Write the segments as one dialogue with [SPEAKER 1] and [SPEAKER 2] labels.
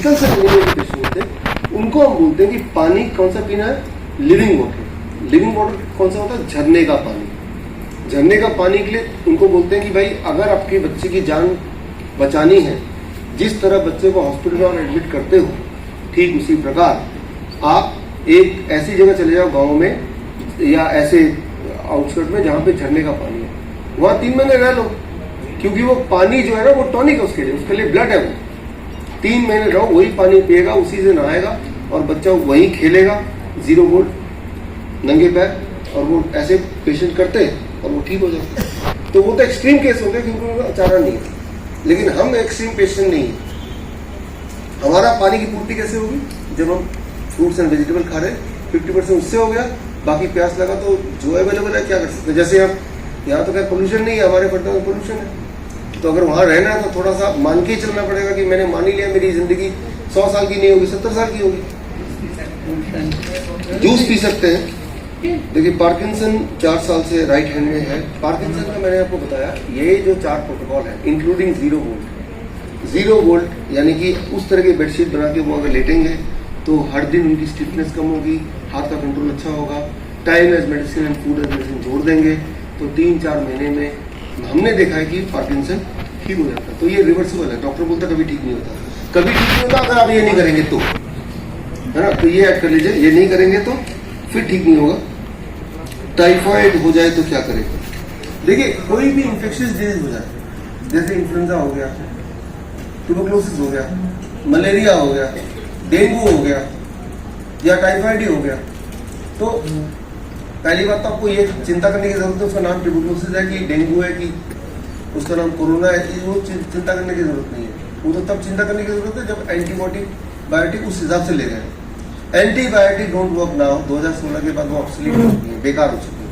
[SPEAKER 1] Physical से patient होते हैं उनको हम बोलते हैं कि पानी कौन सा पीना है, लिविंग वाटर। लिविंग वाटर कौन सा होता है, झरने का पानी। झरने का पानी के लिए उनको बोलते हैं कि भाई अगर आपके बच्चे की जान बचानी है, जिस तरह बच्चे को हॉस्पिटल में एडमिट करते हो, ठीक उसी प्रकार आप एक ऐसी जगह चले जाओ गाँव में या ऐसे आउटस्कर्ट में जहाँ पे झरने का पानी है, वहाँ 3 महीने रह लो, क्योंकि वो पानी जो है ना वो टॉनिक है उसके लिए ब्लड है। वो 3 महीने रहो, वही पानी पिएगा, उसी से नहाएगा और बच्चा वहीं खेलेगा 0 वोल्ट नंगे पैर, और वो ऐसे पेशेंट करते हैं और वो ठीक हो जाते हैं। तो वो तो एक्सट्रीम केस हो गया क्योंकि उनका चारा नहीं है, लेकिन हम एक्सट्रीम पेशेंट नहीं है। हमारा पानी की पूर्ति कैसे होगी, जब हम फ्रूट्स एंड वेजिटेबल खा रहे हैं 50% उससे हो गया, बाकी प्यास लगा तो जो अवेलेबल है क्या कर सकते हैं। जैसे अब यहाँ तो क्या पोल्यूशन नहीं है, हमारे पटना में पोल्यूशन है, तो अगर वहाँ रहना है तो थोड़ा सा मान के ही चलना पड़ेगा कि मैंने मान ही लिया मेरी जिंदगी 100 साल की नहीं होगी, 70 साल की होगी। जूस पी सकते हैं। देखिए पार्किंसन 4 साल से राइट हैंड में है। पार्किंसन का मैंने आपको बताया, ये जो 4 प्रोटोकॉल है इंक्लूडिंग 0 वोल्ट यानी कि उस तरह की बेडशीट बना के वो अगर लेटेंगे तो हर दिन उनकी स्टिफनेस कम होगी, हाथ का कंट्रोल अच्छा होगा। Time as medicine and food as medicine जोड़ देंगे तो 3-4 महीने में हमने देखा है कि पार्किंसन ठीक हो जाता है। तो ये रिवर्सिबल है, डॉक्टर बोलता है कभी ठीक नहीं होता, कभी ठीक नहीं होता अगर आप ये नहीं करेंगे तो, है ना। तो ये ऐड कर लीजिए, ये नहीं करेंगे तो फिर ठीक नहीं होगा। टाइफाइड हो जाए तो क्या करें। देखिए कोई भी इंफेक्शियस डिजीज हो जाए, जैसे इन्फ्लुएंजा हो गया, ट्यूबरक्लोसिस हो गया, मलेरिया हो गया, डेंगू हो गया या टाइफाइड ही हो गया, तो पहली बात तो आपको ये चिंता करने की जरूरत है उसका नाम ट्यूबरक्लोसिस है कि डेंगू है कि उसका नाम कोरोना है, वो चिंता करने की जरूरत नहीं है। वो तो तब चिंता करने की जरूरत है जब एंटीबायोटिक उस हिसाब से ले रहे हैं। एंटीबायोटिक डोंट वर्क नाउ, 2016 के बाद वो ऑब्सोलीट हो चुकी है, बेकार हो चुकी है,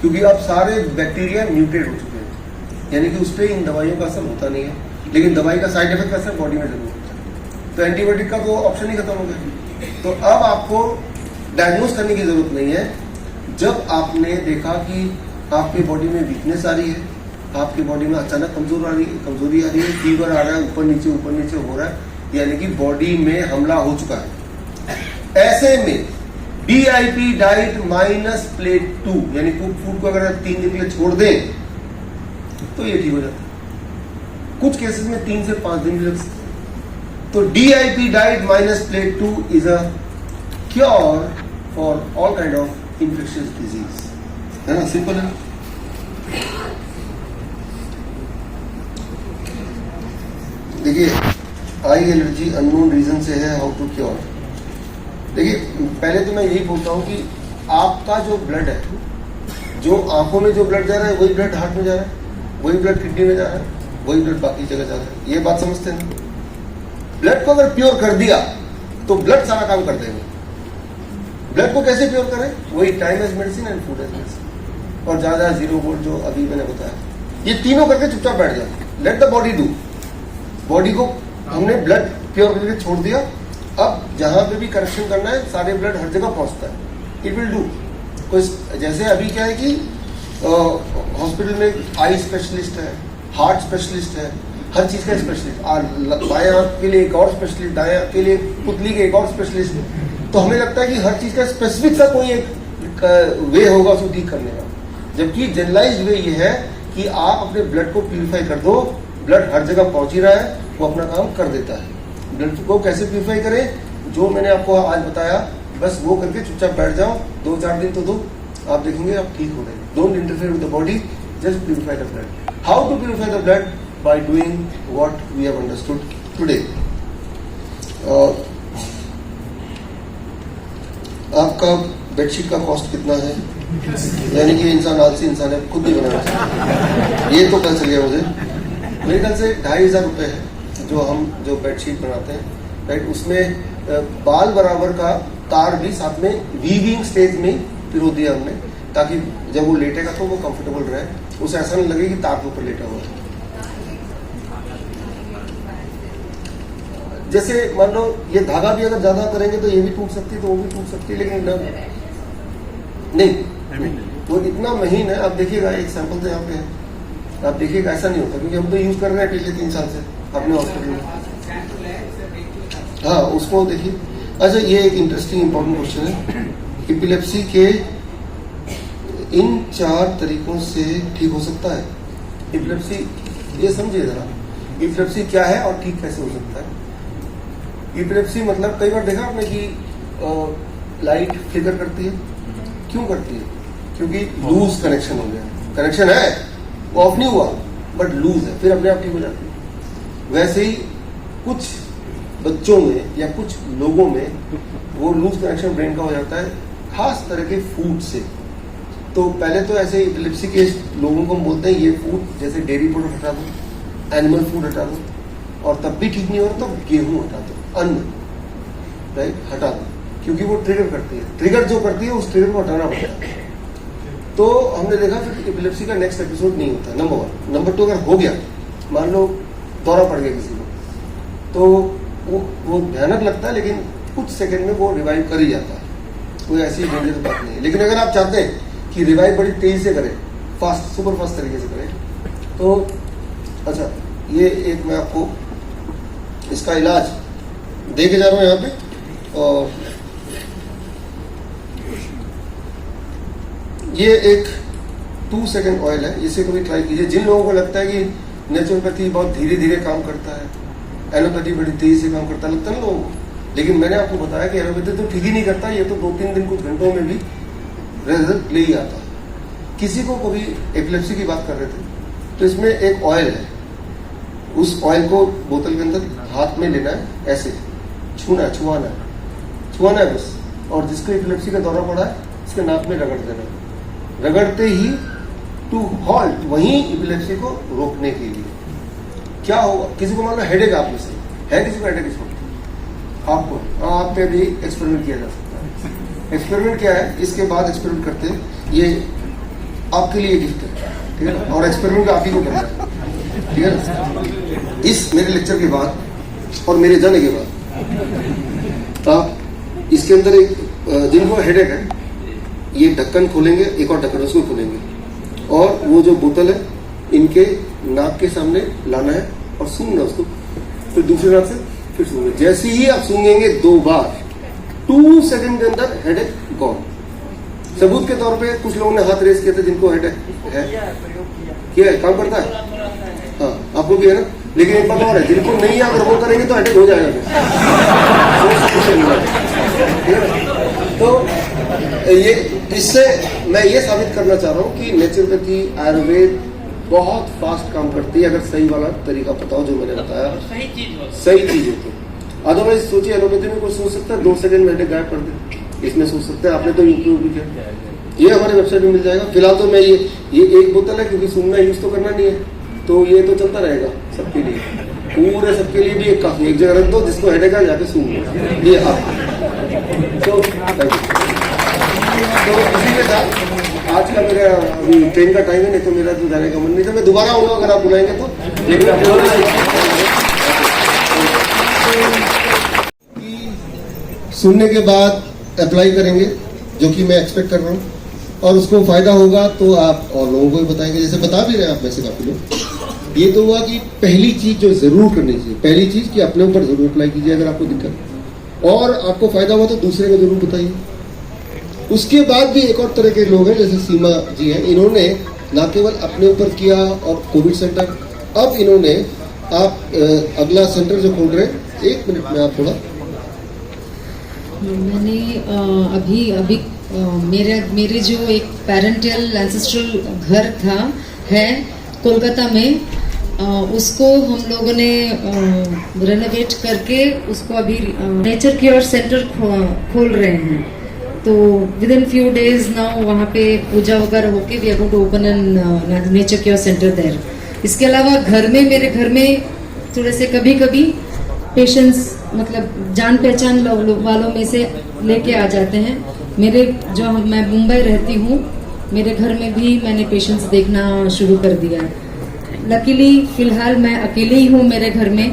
[SPEAKER 1] क्योंकि अब सारे बैक्टीरिया म्यूटेट हो चुके हैं, यानी कि उस पर इन दवाइयों का असर होता नहीं है, लेकिन दवाई का साइड इफेक्ट असर बॉडी में जरूर होता है। तो एंटीबायोटिक का तो ऑप्शन ही खत्म हो गया। तो अब आपको डायग्नोज करने की जरूरत नहीं है। जब आपने देखा कि आपकी बॉडी में वीकनेस आ रही है, आपकी बॉडी में अचानक कमजोरी आ रही है, फीवर आ रहा है, ऊपर नीचे हो रहा है, यानी कि बॉडी में हमला हो चुका है। ऐसे में DIP डाइट माइनस प्लेट 2 यानी फूड को अगर 3 दिन के लिए छोड़ दें तो ये ठीक हो जाता है। कुछ केसेस में 3 से 5 दिन भी लग सकते हैं। तो DIP diet minus plate 2 is a cure for all kind of infectious disease, है ना, सिंपल है। देखिए आई एलर्जी अननोन रीजन से है, हाउ टू क्योर। देखिए पहले तो मैं यही बोलता हूं कि आपका जो ब्लड है, जो आंखों में जो ब्लड जा रहा है वही ब्लड हार्ट में जा रहा है, वही ब्लड किडनी में जा रहा है, वही ब्लड बाकी जगह जा रहा है। ये बात समझते हैं। ब्लड को अगर प्योर कर दिया तो ब्लड सारा काम कर देंगे। ब्लड को कैसे प्योर करें, वही time as medicine and food as medicine, और ज्यादा 0 वोल्ट जो अभी मैंने बताया, ये तीनों करके चुपचाप बैठ जाओ। Let the body do. Body को हमने ब्लड प्योर करके छोड़ दिया, अब जहां पे भी करेक्शन करना है सारे ब्लड हर जगह पहुंचता है, इट विल डू। कोई जैसे अभी क्या है कि हॉस्पिटल में आई स्पेशलिस्ट है, हार्ट स्पेशलिस्ट है, हर चीज का स्पेशलिस्ट, बाएं आंख के लिए एक और स्पेशलिस्ट, दाएं आंख के लिए पुतली के एक और स्पेशलिस्ट। तो हमें लगता है कि हर चीज का स्पेसिफिक सा कोई एक वे होगा उसको ठीक करने का, जबकि जनरलाइज्ड वे ये है कि आप अपने ब्लड को प्यूरिफाई कर दो। ब्लड हर जगह पहुंच ही रहा है, वो अपना काम कर देता है। ब्लड को कैसे प्यूरिफाई करें, जो मैंने आपको आज बताया, बस वो करके चुपचाप बैठ जाओ, 2-4 दिन तो दो, आप देखेंगे आप ठीक हो गए। Don't interfere with the body, just purify the blood. How to purify the blood, by doing what we have understood today. आपका बेडशीट का कॉस्ट कितना है, यानी कि इंसान आलसी इंसान है, खुद नहीं बनाना चाहिए। ये तो पता चल गया मुझे। मेरे ख्याल से 2,500 रुपये है जो बेडशीट बनाते हैं, राइट। उसमें बाल बराबर का तार भी साथ में वीविंग स्टेज में पिरो दिया हमने, ताकि जब वो लेटेगा तो वो कंफर्टेबल रहे, उसे ऐसा नहीं लगे कि तार के ऊपर लेटा हुआ है। जैसे मान लो ये धागा भी अगर ज्यादा करेंगे तो ये भी टूट सकती है, तो वो भी टूट सकती है, लेकिन नहीं, वो इतना महीन है। आप देखिएगा एक सैंपल तो यहाँ पे है, आप देखिएगा ऐसा नहीं होता, क्योंकि हम तो यूज कर रहे हैं पिछले 3 साल से अपने हॉस्पिटल में। हाँ उसको देखिए। अच्छा ये एक इंटरेस्टिंग इंपॉर्टेंट क्वेश्चन है, एपिलेप्सी के इन 4 तरीकों से ठीक हो सकता है। एपिलेप्सी ये समझिए जरा, एपिलेप्सी क्या है और ठीक कैसे हो सकता है। एपिलेप्सी मतलब कई बार देखा आपने कि लाइट फ्लिकर करती है, क्यों करती है? क्योंकि लूज कनेक्शन हो गया, कनेक्शन है वो ऑफ नहीं हुआ बट लूज है, फिर अपने आप ठीक हो जाती है। वैसे ही कुछ बच्चों में या कुछ लोगों में वो लूज कनेक्शन ब्रेन का हो जाता है खास तरह के फूड से। तो पहले तो ऐसे एपिलेप्सी के लोगों को हम बोलते हैं ये फूड जैसे डेयरी प्रोडक्ट हटा दो, एनिमल फूड हटा दो, और तब भी ठीक नहीं हो रहा तो गेहूं हटा दो, अन्न राइट हटा दो, क्योंकि वो ट्रिगर करती है। ट्रिगर जो करती है उस ट्रिगर को हटाना पड़ता है। तो हमने देखा फिर एपिलेप्सी का नेक्स्ट एपिसोड नहीं होता, नंबर 1। नंबर 2 अगर हो गया, मान लो दौरा पड़ गया किसी को, तो वो भयानक लगता है, लेकिन कुछ सेकंड में वो रिवाइव कर ही जाता है, कोई ऐसी डेंजरस बात नहीं है। लेकिन अगर आप चाहते हैं कि रिवाइव बड़ी तेजी से करे, फास्ट सुपर फास्ट तरीके से करे, तो अच्छा ये एक मैं आपको इसका इलाज दे के जा रहा हूँ यहाँ पे। और ये एक 2 सेकंड ऑयल है, इसे कभी ट्राई कीजिए। जिन लोगों को लगता है कि नेचुरोपैथी बहुत धीरे धीरे काम करता है, एलोपैथी बड़ी तेजी से काम करता लगता है ना लोगों को, लेकिन मैंने आपको बताया कि एलोपैथी तो ठीक ही नहीं करता, ये तो 2-3 दिन कुछ घंटों में भी रिजल्ट ले ही आता है। किसी को कभी एपिलेप्सी की बात कर रहे थे, तो इसमें एक ऑयल है, उस ऑयल को बोतल के अंदर हाथ में लेना है, ऐसे छूना है, छुआना है बस, और जिसको एपिलेप्सी का दौरा पड़ा है इसके नाक में रगड़ देना है। रगड़ते ही टू हॉल्ट, वहीं एपिलेप्सी को रोकने के लिए। क्या होगा? किसी को मान लो हेडेक, आप में से है किसी को हेडेक इस वक्त आपको, आप पे भी एक्सपेरिमेंट किया जा सकता है। एक्सपेरिमेंट क्या है, इसके बाद एक्सपेरिमेंट करते हैं, ये आपके लिए गिफ्ट है, ठीक है ना, और एक्सपेरिमेंट आप ही को करना है, ठीक है ना। इस मेरे लेक्चर के बाद और मेरे जाने के बाद आप इसके अंदर एक, जिनको हेडेक है, ये ढक्कन खोलेंगे, एक और ढक्कन उसको खोलेंगे, और वो जो बोतल है इनके नाक के सामने लाना है और सूंघना उसको, फिर दूसरे नाक से फिर सूंघेंगे। जैसे ही आप सूंघेंगे 2 बार, 2 सेकंड के अंदर हेडेक गॉन। सबूत के तौर पे कुछ लोगों ने हाथ रेस किए थे जिनको हेडेक है, किया है, काम करता है, हाँ आपको भी है ना। लेकिन एक बात और है, जिनको नहीं है अगर वो करेंगे तो हेडेक हो जाएगा। तो ये इससे मैं ये साबित करना चाह रहा हूँ कि नेचुरोपैथी आयुर्वेद बहुत फास्ट काम करती है, अगर सही वाला तरीका पता हो, जो मैंने बताया सही चीज हो तो। अदरवाइज सोचिए, एलोपैथी में कोई सोच सकता है 2 सेकंड में हेडेक गायब कर दे, इसमें सोच सकते हैं। आपने तो यूट्यूब भी किया, ये हमारे वेबसाइट में मिल जाएगा। फिलहाल तो मैं ये एक बोतल है, क्योंकि सूंघना यूज तो करना नहीं है, तो ये तो चलता रहेगा सबके लिए, पूरे सबके लिए भी एक काफी। एक जगह रख दो, जिसको हेडेक है जाके सूंघ लो, ये आप। तो इसी के साथ आज का मेरा अभी ट्रेन का टाइम है, नहीं तो मेरा तो जाने का मन नहीं था। मैं दोबारा आऊंगा अगर आप बुलाएंगे तो। लेकिन सुनने के बाद अप्लाई करेंगे, जो कि मैं एक्सपेक्ट कर रहा हूँ, और उसको फायदा होगा तो आप और लोगों को भी बताएंगे, जैसे बता भी रहे हैं आप में से काफी लोग। ये तो हुआ कि पहली चीज जो जरूर करनी चाहिए, पहली चीज कि अपने ऊपर जरूर अप्लाई कीजिए अगर आपको दिक्कत, और आपको फायदा हुआ तो दूसरे को जरूर बताइए। उसके बाद भी एक और तरह के लोग हैं, जैसे सीमा जी हैं, इन्होंने न केवल अपने ऊपर किया और कोविड सेंटर, अब इन्होंने आप अगला सेंटर जो खोल रहे हैं, 1 मिनट में आप थोड़ा।
[SPEAKER 2] मैंने अभी मेरे जो एक पेरेंटल एंसेस्ट्रल घर था है कोलकाता में, उसको हम लोगों ने रेनोवेट करके उसको अभी नेचर केयर सेंटर खोल रहे हैं। तो with in few days now वहाँ पे पूजा वगैरह होके we are going to open an nature care centre there. इसके अलावा मेरे घर में थोड़े से कभी पेशेंट्स, मतलब जान पहचान वालों में से लेके आ जाते हैं। मैं मुंबई रहती हूँ, मेरे घर में भी मैंने पेशेंट्स देखना शुरू कर दिया है। लकीली फिलहाल मैं अकेले ही हूँ मेरे घर में,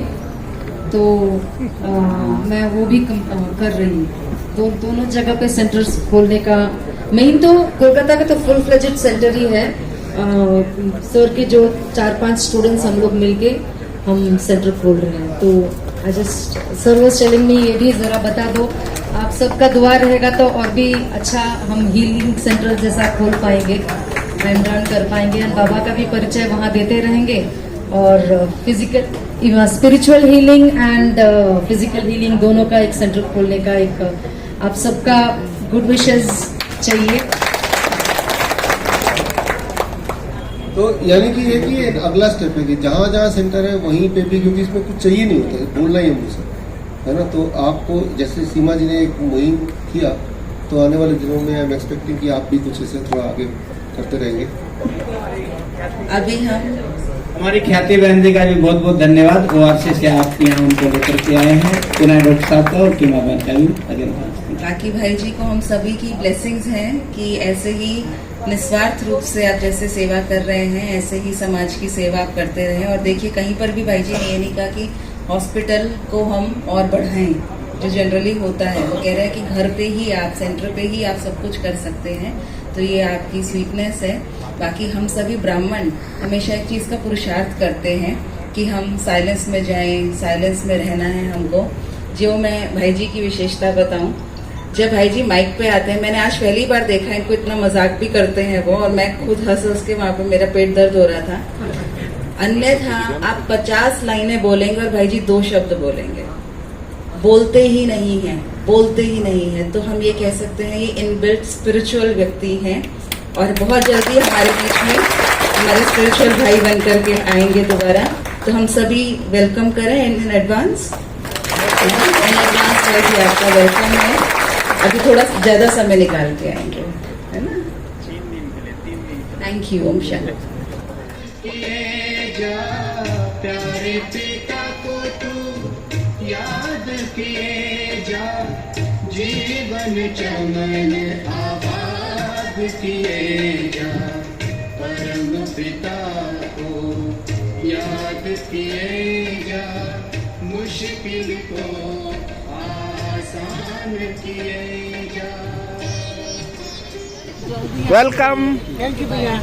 [SPEAKER 2] तो मैं वो भी कर रही हूँ। तो दोनों जगह पे सेंटर्स खोलने का मेन तो कोलकाता का तो फुल फ्लेजेड सेंटर ही है। सर के जो 4-5 स्टूडेंट्स हम लोग मिलके हम सेंटर खोल रहे हैं। तो I just sir was telling me ये भी जरा बता दो, आप सबका दुआ रहेगा तो और भी अच्छा हम हीलिंग सेंटर जैसा खोल पाएंगे एंड रन कर पाएंगे एंड बाबा का भी परिचय वहाँ देते रहेंगे और physical spiritual healing and physical healing दोनों का एक सेंटर खोलने का एक आप सबका गुड विशेस चाहिए।
[SPEAKER 1] तो यानी कि एक अगला स्टेप है कि जहाँ जहाँ सेंटर है वहीं पे भी, क्योंकि इसमें कुछ चाहिए नहीं होता है, बोलना ही है मुझसे, है ना। तो आपको जैसे सीमा जी ने एक मुहिम किया, तो आने वाले दिनों में आई एम एक्सपेक्टिंग कि आप भी कुछ ऐसे थोड़ा आगे करते रहेंगे।
[SPEAKER 3] अभी हम
[SPEAKER 4] हमारी ख्याति बहन जी का भी बहुत बहुत धन्यवाद, ओआरसी से आप यहाँ उनको लेकर के आए हैं। पुनः डॉक्टर साहब का और टीमा बहन का भी धन्यवाद।
[SPEAKER 3] बाकी भाई जी को हम सभी की ब्लेसिंग्स हैं कि ऐसे ही निस्वार्थ रूप से आप जैसे सेवा कर रहे हैं ऐसे ही समाज की सेवा आप करते रहें। और देखिए कहीं पर भी भाई जी ने ये नहीं कहा कि हॉस्पिटल को हम और बढ़ाएं, जो जनरली होता है, वो कह रहे हैं कि घर पे ही आप, सेंटर पे ही आप सब कुछ कर सकते हैं। तो ये आपकी स्वीटनेस है। बाकी हम सभी ब्राह्मण हमेशा एक चीज़ का पुरुषार्थ करते हैं कि हम साइलेंस में जाएं, साइलेंस में रहना है हमको। जो मैं भाई जी की विशेषता बताऊं, जब भाई जी माइक पे आते हैं, मैंने आज पहली बार देखा इनको इतना मजाक भी करते हैं वो, और मैं खुद हंस के वहां पे मेरा पेट दर्द हो रहा था। अन्यथा आप 50 लाइनें बोलेंगे और भाई जी 2 शब्द बोलेंगे, बोलते ही नहीं है, बोलते ही नहीं है। तो हम ये कह सकते हैं ये इनबिल्ट स्पिरिचुअल व्यक्ति हैं और बहुत जल्दी हमारे बीच में हमारे स्पिरिचुअल भाई बन करके आएंगे दोबारा। तो हम सभी वेलकम करें इन एडवांस। भाई जी आपका वेलकम है। अभी थोड़ा ज्यादा समय निकाल के आएंगे, है ना।
[SPEAKER 4] 3 दिन के लिए
[SPEAKER 3] थैंक यू। ओम शांति।
[SPEAKER 4] प्यारे पिता को तू याद किए जा, जीवन चमन आबाद किए जा, परम पिता को याद किए जा, मुश्किल को आसान किए जा। वेलकम। थैंक यू भैया।